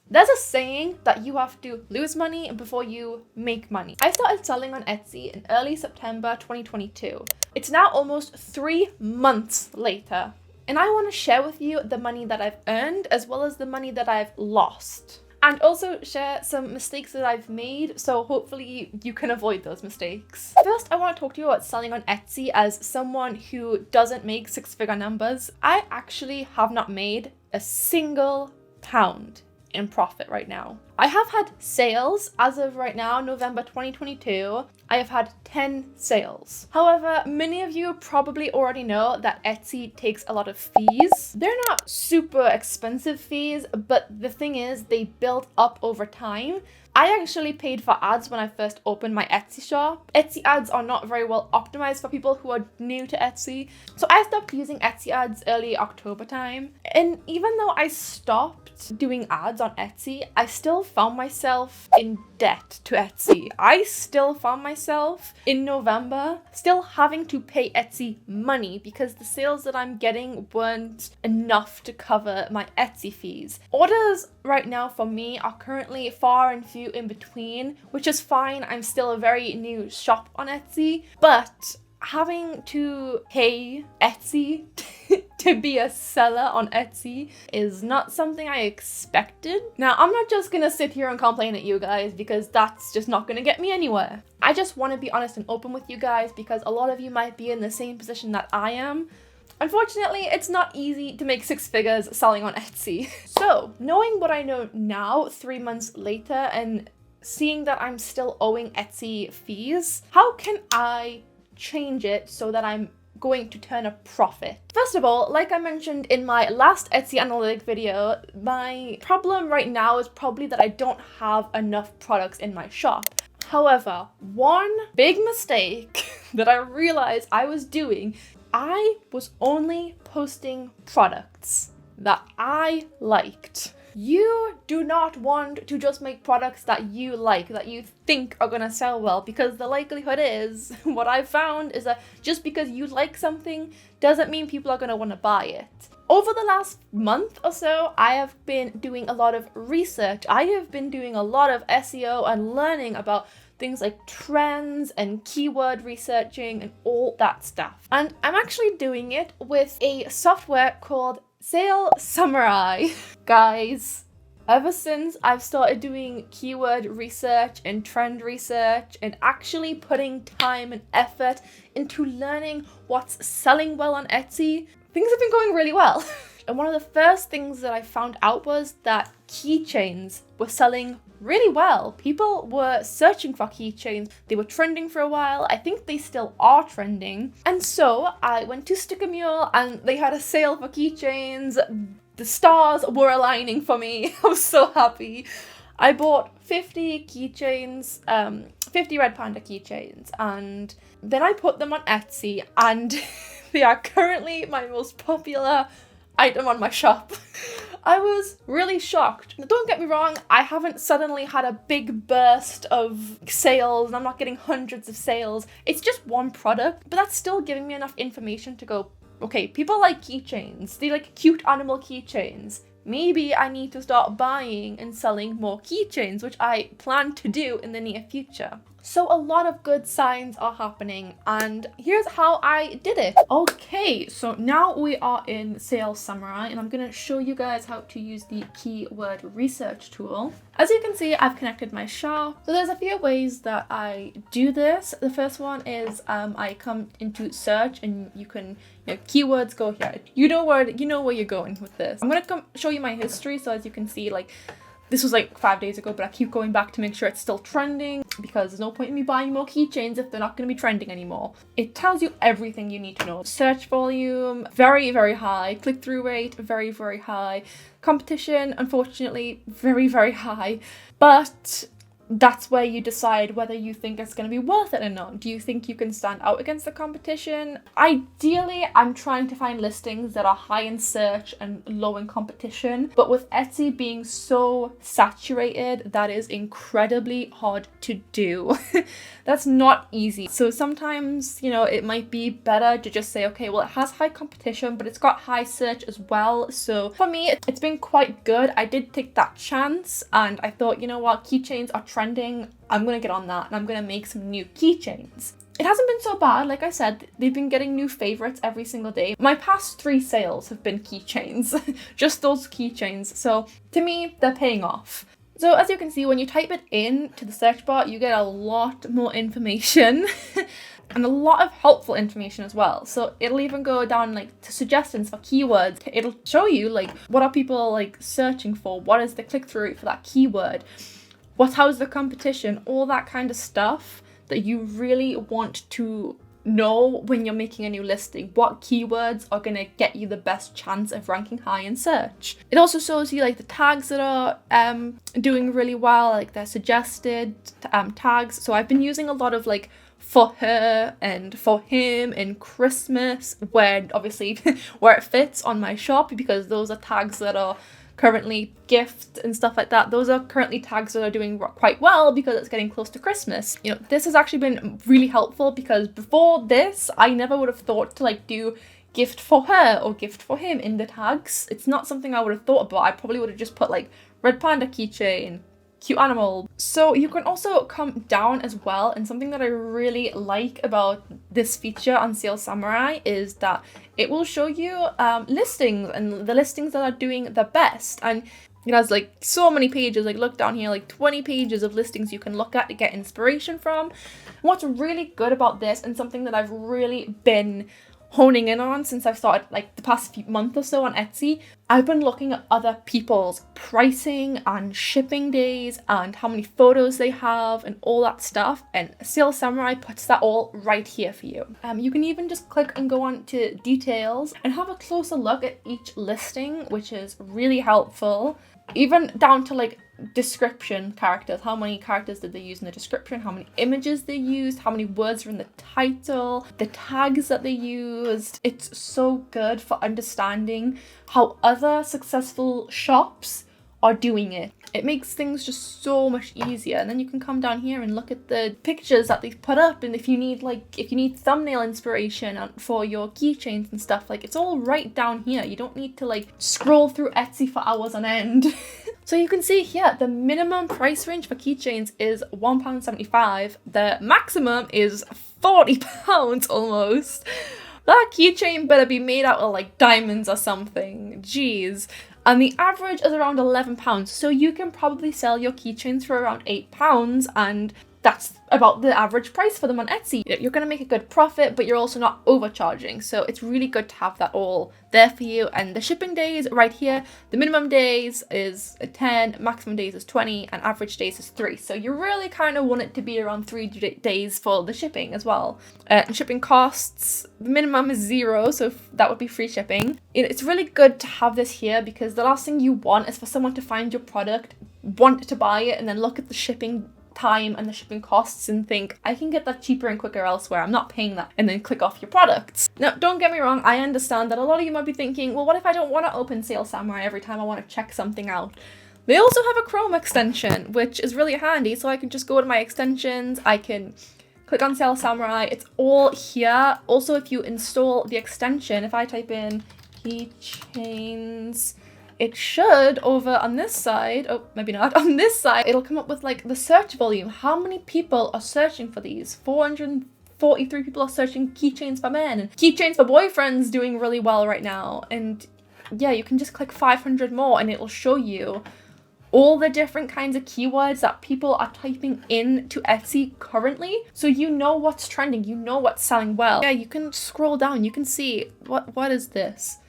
There's a saying that you have to lose money before you make money. I started selling on Etsy in early September 2022. It's now almost 3 months later, and I want to share with you the money that I've earned as well as the money that I've lost. And also share some mistakes that I've made, so hopefully you can avoid those mistakes. First, I want to talk to you about selling on Etsy as someone who doesn't make six-figure numbers. I actually have not made a single pound in profit right now. I have had sales as of right now, November 2022. I have had 10 sales. However, many of you probably already know that Etsy takes a lot of fees. They're not super expensive fees, but the thing is they build up over time. I actually paid for ads when I first opened my Etsy shop. Etsy ads are not very well optimized for people who are new to Etsy. So I stopped using Etsy ads early October time. And even though I stopped doing ads on Etsy, I still found myself in debt to Etsy. I still found myself in November still having to pay Etsy money because the sales that I'm getting weren't enough to cover my Etsy fees. Orders right now for me are currently far and few in between, which is fine. I'm still a very new shop on Etsy, but having to pay Etsy to be a seller on Etsy is not something I expected. Now, I'm not just gonna sit here and complain at you guys because that's just not gonna get me anywhere. I just want to be honest and open with you guys because a lot of you might be in the same position that I am. Unfortunately, it's not easy to make six figures selling on Etsy. So, knowing what I know now, 3 months later, and seeing that I'm still owing Etsy fees, how can I change it so that I'm going to turn a profit? First of all, like I mentioned in my last Etsy analytic video, my problem right now is probably that I don't have enough products in my shop. However, one big mistake that I realized I was doing, I was only posting products that I liked. You do not want to just make products that you like, that you think are gonna sell well, because the likelihood is, what I've found is that just because you like something doesn't mean people are gonna wanna buy it. Over the last month or so, I have been doing a lot of research. I have been doing a lot of SEO and learning about things like trends and keyword researching and all that stuff. And I'm actually doing it with a software called Sale Samurai. Guys, ever since I've started doing keyword research and trend research and actually putting time and effort into learning what's selling well on Etsy, things have been going really well. And one of the first things that I found out was that keychains were selling really well. People were searching for keychains. They were trending for a while. I think they still are trending. And so I went to Sticker Mule and they had a sale for keychains. The stars were aligning for me. I was so happy. I bought 50 keychains, 50 Red Panda keychains, and then I put them on Etsy, and they are currently my most popular item on my shop. I was really shocked. Now, don't get me wrong, I haven't suddenly had a big burst of sales, and I'm not getting hundreds of sales. It's just one product, but that's still giving me enough information to go, okay, people like keychains. They like cute animal keychains. Maybe I need to start buying and selling more keychains, which I plan to do in the near future. So a lot of good signs are happening, and here's how I did it. Okay, so now we are in Sales Samurai, and I'm gonna show you guys how to use the keyword research tool. As you can see, I've connected my shop. So there's a few ways that I do this. The first one is I come into search, and you can, keywords go here. You know where you're going with this. I'm gonna show you my history, so as you can see, like, this was like 5 days ago, but I keep going back to make sure it's still trending because there's no point in me buying more keychains if they're not going to be trending anymore. It tells you everything you need to know. Search volume, very, very high. Click-through rate, very, very high. Competition, unfortunately, very, very high. But that's where you decide whether you think it's going to be worth it or not. Do you think you can stand out against the competition? Ideally, I'm trying to find listings that are high in search and low in competition, but with Etsy being so saturated, that is incredibly hard to do. That's not easy. So sometimes, you know, it might be better to just say, okay, well, it has high competition, but it's got high search as well. So for me, it's been quite good. I did take that chance and I thought, you know what, keychains are trending. I'm going to get on that and I'm going to make some new keychains. It hasn't been so bad. Like I said, they've been getting new favorites every single day. My past 3 sales have been keychains, just those keychains. So to me, they're paying off. So as you can see, when you type it in to the search bar, you get a lot more information and a lot of helpful information as well. So it'll even go down like to suggestions for keywords. It'll show you like what are people like searching for? What is the click-through rate for that keyword? How's the competition? All that kind of stuff that you really want to know when you're making a new listing. What keywords are going to get you the best chance of ranking high in search? It also shows you like the tags that are doing really well, like their suggested tags. So I've been using a lot of like for her and for him and Christmas, where obviously where it fits on my shop, because those are tags that are currently gift and stuff like that. Those are currently tags that are doing quite well because it's getting close to Christmas. You know, this has actually been really helpful because before this, I never would have thought to like do gift for her or gift for him in the tags. It's not something I would have thought about. I probably would have just put like red panda keychain, cute animal. So you can also come down as well, and something that I really like about this feature on Sale Samurai is that it will show you listings and the listings that are doing the best. And it has like so many pages, like look down here, like 20 pages of listings you can look at to get inspiration from. And what's really good about this, and something that I've really been honing in on since I've started like the past few months or so on Etsy, I've been looking at other people's pricing and shipping days and how many photos they have and all that stuff, and Sale Samurai puts that all right here for you. You can even just click and go on to details and have a closer look at each listing, which is really helpful. Even down to like description characters. How many characters did they use in the description? How many images they used? How many words are in the title? The tags that they used. It's so good for understanding how other successful shops are doing it. It makes things just so much easier. And then you can come down here and look at the pictures that they've put up, and if you need thumbnail inspiration for your keychains and stuff, like it's all right down here. You don't need to like scroll through Etsy for hours on end. So you can see here the minimum price range for keychains is £1.75. The maximum is £40 almost. That keychain better be made out of like diamonds or something. Jeez. And the average is around £11. So you can probably sell your keychains for around £8, and that's about the average price for them on Etsy. You're going to make a good profit, but you're also not overcharging. So it's really good to have that all there for you. And the shipping days right here, the minimum days is 10, maximum days is 20, and average days is 3. So you really kind of want it to be around 3 days for the shipping as well. And shipping costs, the minimum is 0, so that would be free shipping. It's really good to have this here because the last thing you want is for someone to find your product, want to buy it, and then look at the shipping time and the shipping costs and think, I can get that cheaper and quicker elsewhere, I'm not paying that, and then click off your products. Now, don't get me wrong, I understand that a lot of you might be thinking, well, what if I don't want to open Sale Samurai every time I want to check something out? They also have a Chrome extension, which is really handy, so I can just go to my extensions, I can click on Sale Samurai, it's all here. Also, if you install the extension, if I type in keychains, it should, over on this side, oh, maybe not, on this side, it'll come up with like the search volume. How many people are searching for these? 443 people are searching keychains for men, and keychains for boyfriends doing really well right now. And yeah, you can just click 500 more and it'll show you all the different kinds of keywords that people are typing in to Etsy currently. So you know what's trending, you know what's selling well. Yeah, you can scroll down, you can see, what is this?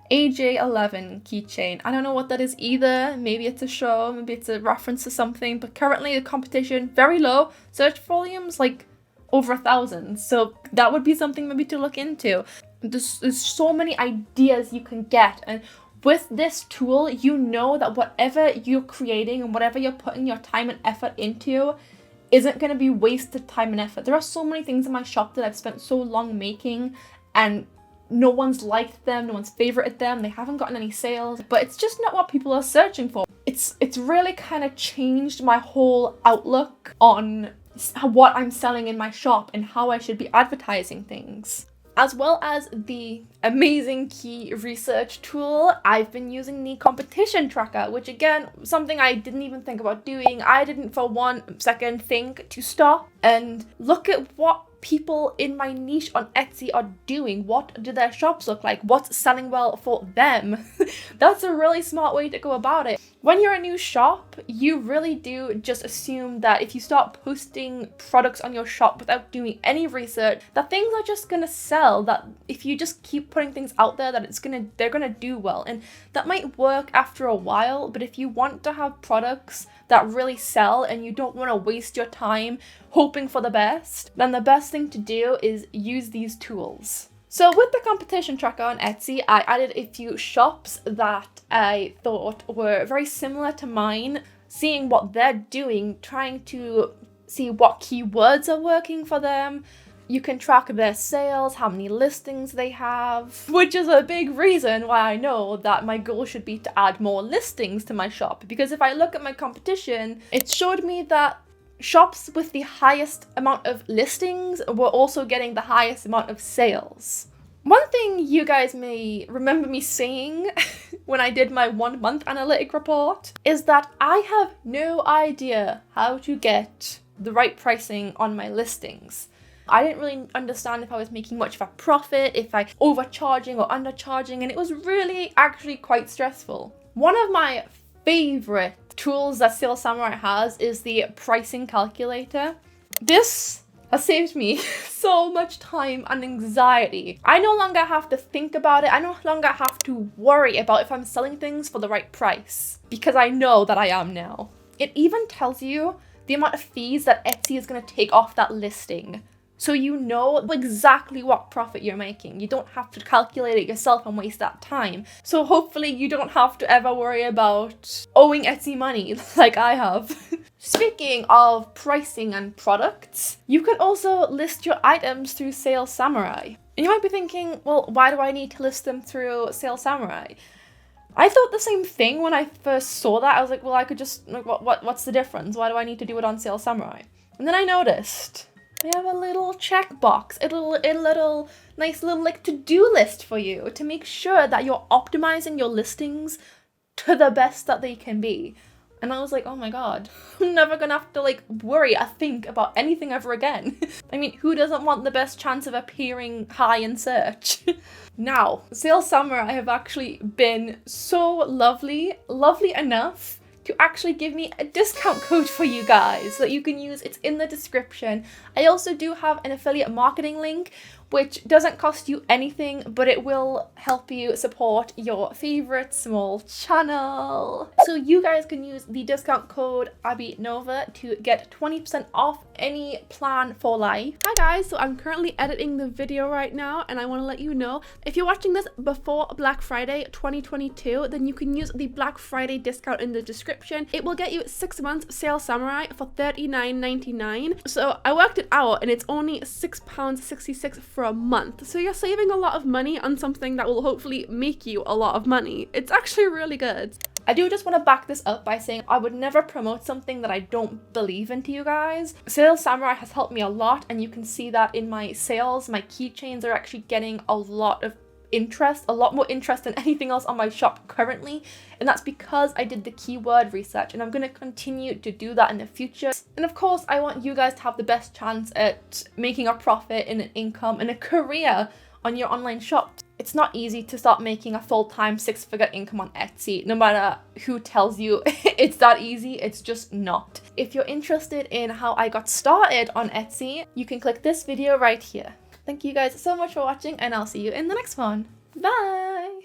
AJ11 keychain. I don't know what that is either. Maybe it's a show, maybe it's a reference to something, but currently the competition very low. Search volumes like over 1,000. So that would be something maybe to look into. There's so many ideas you can get, and With this tool, you know that whatever you're creating and whatever you're putting your time and effort into isn't going to be wasted time and effort. There are so many things in my shop that I've spent so long making and no one's liked them, no one's favorited them, they haven't gotten any sales, but it's just not what people are searching for. It's really kind of changed my whole outlook on what I'm selling in my shop and how I should be advertising things. As well as the amazing key research tool, I've been using the competition tracker, which again, something I didn't even think about doing. I didn't for 1 second think to stop and look at what people in my niche on Etsy are doing. What do their shops look like? What's selling well for them? That's a really smart way to go about it. When you're a new shop, you really do just assume that if you start posting products on your shop without doing any research, that things are just gonna sell, that if you just keep putting things out there, that they're gonna do well. And that might work after a while, but if you want to have products that really sell and you don't want to waste your time hoping for the best, then the best thing to do is use these tools. So with the competition tracker on Etsy, I added a few shops that I thought were very similar to mine, seeing what they're doing, trying to see what keywords are working for them. You can track their sales, how many listings they have, which is a big reason why I know that my goal should be to add more listings to my shop. Because if I look at my competition, it showed me that shops with the highest amount of listings were also getting the highest amount of sales. One thing you guys may remember me saying when I did my 1 month analytic report is that I have no idea how to get the right pricing on my listings. I didn't really understand if I was making much of a profit, if I overcharging or undercharging, and it was really actually quite stressful. One of my favorite tools that Sales Samurai has is the pricing calculator. This has saved me so much time and anxiety. I no longer have to think about it. I no longer have to worry about if I'm selling things for the right price, because I know that I am now. It even tells you the amount of fees that Etsy is going to take off that listing. So you know exactly what profit you're making. You don't have to calculate it yourself and waste that time. So hopefully you don't have to ever worry about owing Etsy money like I have. Speaking of pricing and products, you can also list your items through Sales Samurai. And you might be thinking, well, why do I need to list them through Sales Samurai? I thought the same thing when I first saw that. I was like, well, I could just, like, what's the difference? Why do I need to do it on Sales Samurai? And then I noticed they have a little checkbox, a little nice little like to-do list for you to make sure that you're optimizing your listings to the best that they can be. And I was like, oh my god, I'm never gonna have to like worry or think about anything ever again. I mean, who doesn't want the best chance of appearing high in search? Now, Sales Samurai have actually been so lovely enough to actually give me a discount code for you guys that you can use. It's in the description. I also do have an affiliate marketing link, which doesn't cost you anything, but it will help you support your favorite small channel. So you guys can use the discount code ABBYNOVA to get 20% off any plan for life. Hi guys, so I'm currently editing the video right now, and I want to let you know, if you're watching this before Black Friday 2022, then you can use the Black Friday discount in the description. It will get you 6 months Sales Samurai for $39.99. So I worked it out and it's only £6.66 for a month. So you're saving a lot of money on something that will hopefully make you a lot of money. It's actually really good. I do just want to back this up by saying I would never promote something that I don't believe in to you guys. Sales Samurai has helped me a lot, and you can see that in my sales. My keychains are actually getting a lot of interest, a lot more interest than anything else on my shop currently, and that's because I did the keyword research, and I'm going to continue to do that in the future. And of course, I want you guys to have the best chance at making a profit and an income and a career on your online shop. It's not easy to start making a full-time 6-figure income on Etsy, no matter who tells you it's that easy. It's just not. If you're interested in how I got started on Etsy, you can click this video right here. Thank you guys so much for watching, and I'll see you in the next one. Bye!